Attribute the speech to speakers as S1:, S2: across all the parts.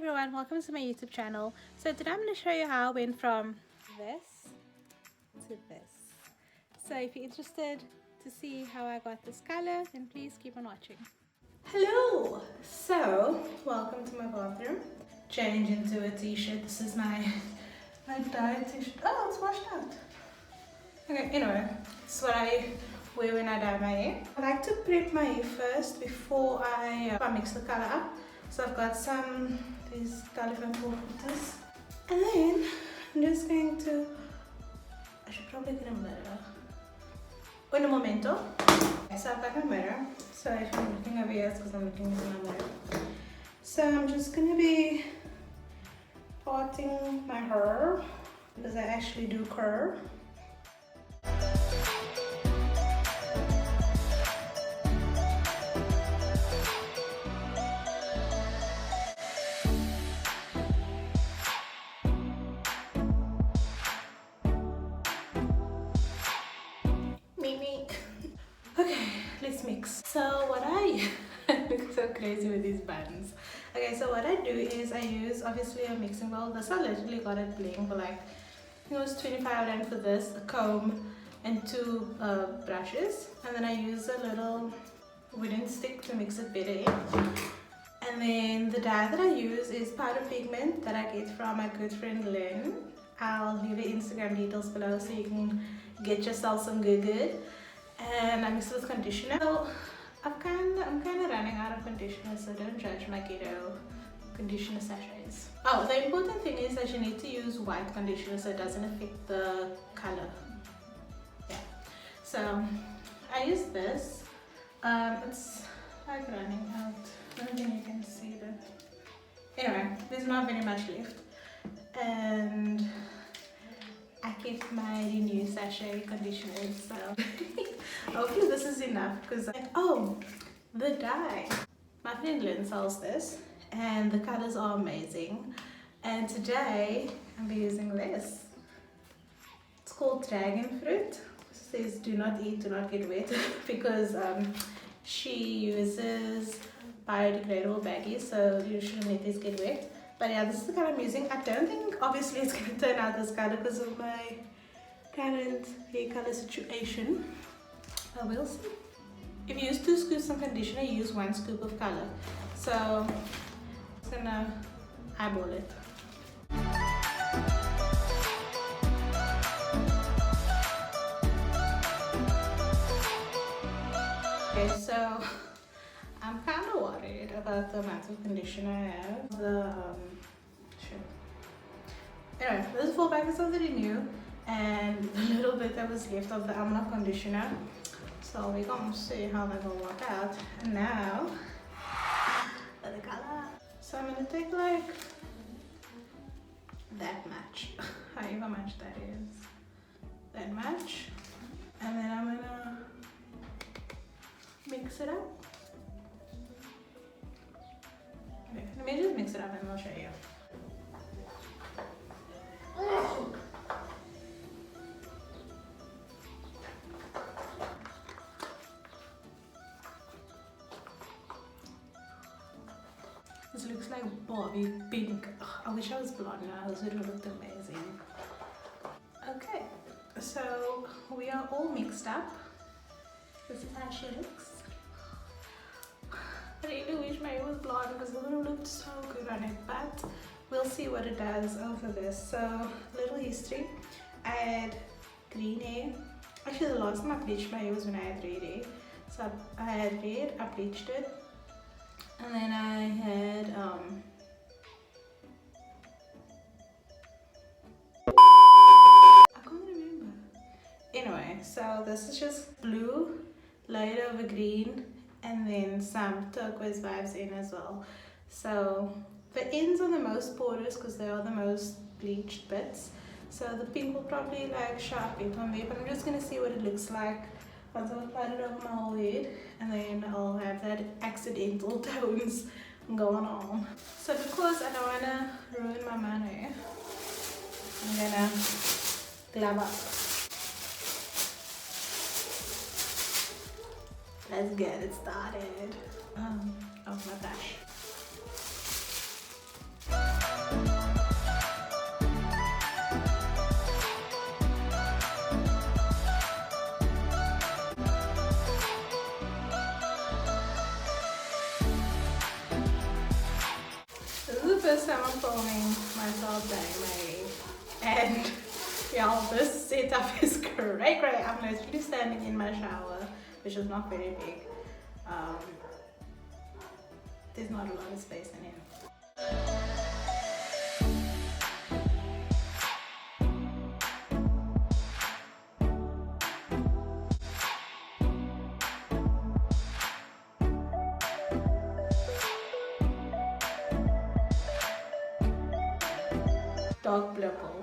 S1: everyone, welcome to my YouTube channel. So today I'm going to show you how I went from this to this. So if you're interested to see how I got this color, then please keep on watching. Hello! So, welcome to my bathroom. Change into a t-shirt. This is my dye t-shirt. Oh, it's washed out. Okay, anyway, this is what I wear when I dye my hair. I like to prep my hair first before I mix the color up. So I've got these telephone pole filters. And then I'm just going to, I should probably get a mirror. Un momento. Okay, so I've got my mirror. So if I'm looking over here, it's because I'm looking into my mirror. So I'm just going to be parting my hair because I actually do curl. Okay, let's mix. So what I look so crazy with these buttons. Okay, so what I do is I use obviously a mixing bowl. This I literally got at Bling for like, I think it was 25 rand for this, a comb and two brushes, and then I use a little wooden stick to mix it better in. And then the dye that I use is powder pigment that I get from my good friend Lynn. I'll leave the Instagram details below so you can get yourself some good. And I mix it with conditioner. So I'm kind of running out of conditioner, so don't judge my keto conditioner sachets. Oh, the important thing is that you need to use white conditioner so it doesn't affect the color. Yeah. So I use this. It's like running out. I don't think you can see that. Anyway, there's not very much left, and I keep my Renew sachet conditioners, so hopefully this is enough because oh, the dye. My friend Lynn sells this and the colors are amazing, and today I'll be using this. It's called Dragon Fruit. It says do not eat, do not get wet because she uses biodegradable baggies, so you shouldn't let these get wet. But yeah, this is the color I'm using. I don't think obviously it's going to turn out this color because of my current hair color situation. But we'll see. If you use 2 scoops of conditioner, you use 1 scoop of color. So I'm just gonna eyeball it. Okay, so I'm kind of worried about the amount of conditioner I have. Anyway, there's 4 packets of the Renew and the little bit that was left of the Amla conditioner. So we're gonna see how that will work out. And now, the color. So I'm gonna take like that much, however much that is, that much, and then I'm gonna mix it up. Okay, let me just mix it up and I'll show you. This looks like Barbie pink. Ugh, I wish I was blonde now, so it would look amazing. Okay, so we are all mixed up. This is how she looks. I really wish my hair was blonde because it would have looked so good on it, but we'll see what it does over this. So, little history. I had green hair. Actually, the last time I bleached my hair was when I had red hair. So I had red, I bleached it. And then I had I can't remember. Anyway, so this is just blue laid over green and then some turquoise vibes in as well. So the ends are the most porous because they are the most bleached bits. So the pink will probably like show up it on there, but I'm just gonna see what it looks like once I've applied it over my whole head, and then I'll have that accidental tones going on. So because I don't wanna ruin my money, I'm gonna glove up. Let's get it started. Oh my gosh. first time I'm filming myself dyeing my hair, and yeah, this setup is great. I'm literally standing in my shower, which is not very big. There's not a lot of space in here. Dark purple.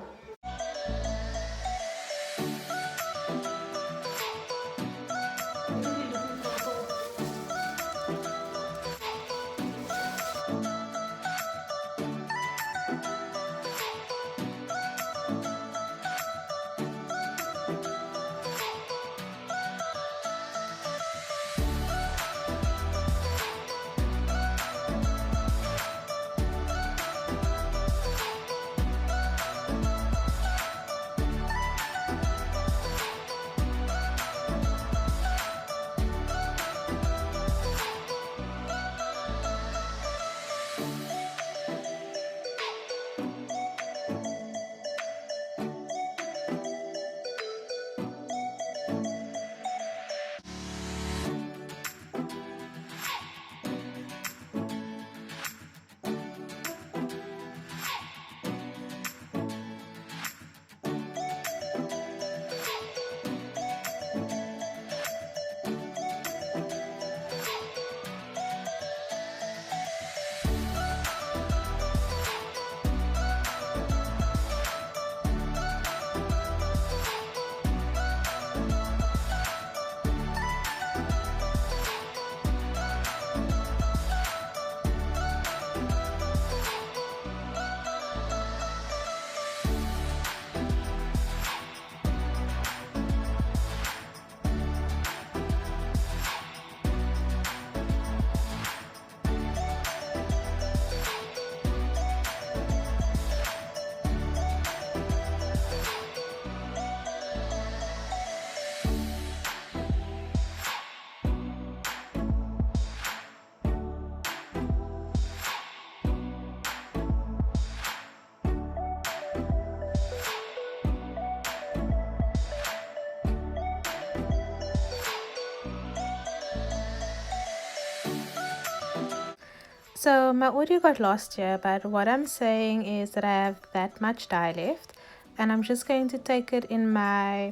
S1: So my audio got lost here, but what I'm saying is that I have that much dye left, and I'm just going to take it in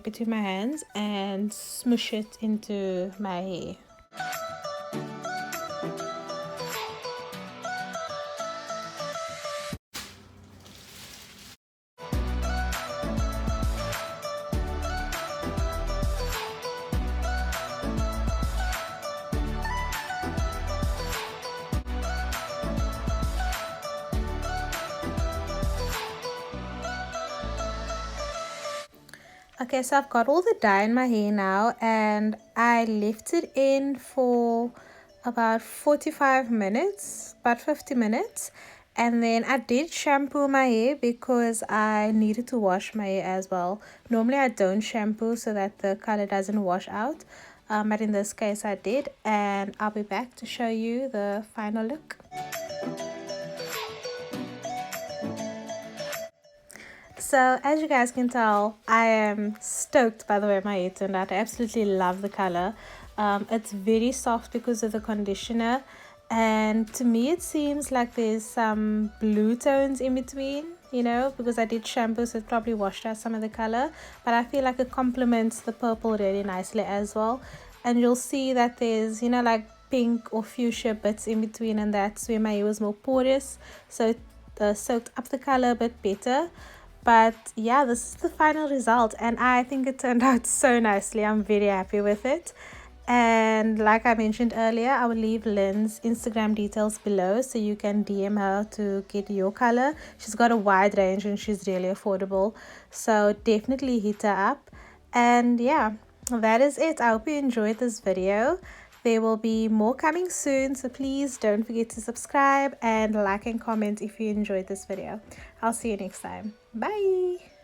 S1: between my hands and smush it into my hair. Okay, so I've got all the dye in my hair now, and I left it in for about 45 minutes, about 50 minutes. And then I did shampoo my hair because I needed to wash my hair as well. Normally I don't shampoo so that the color doesn't wash out. But in this case I did, and I'll be back to show you the final look. So as you guys can tell, I am stoked by the way my hair turned out. I absolutely love the color. It's very soft because of the conditioner, and to me it seems like there's some blue tones in between, you know, because I did shampoo, so it probably washed out some of the color, but I feel like it complements the purple really nicely as well. And you'll see that there's, you know, like pink or fuchsia bits in between, and that's where my hair was more porous, so it soaked up the color a bit better. But yeah, this is the final result, and I think it turned out so nicely. I'm very happy with it. And like I mentioned earlier, I will leave Lynn's Instagram details below so you can DM her to get your color. She's got a wide range and she's really affordable, so definitely hit her up. And yeah, that is it. I hope you enjoyed this video. There will be more coming soon, so please don't forget to subscribe and like and comment if you enjoyed this video. I'll see you next time. Bye.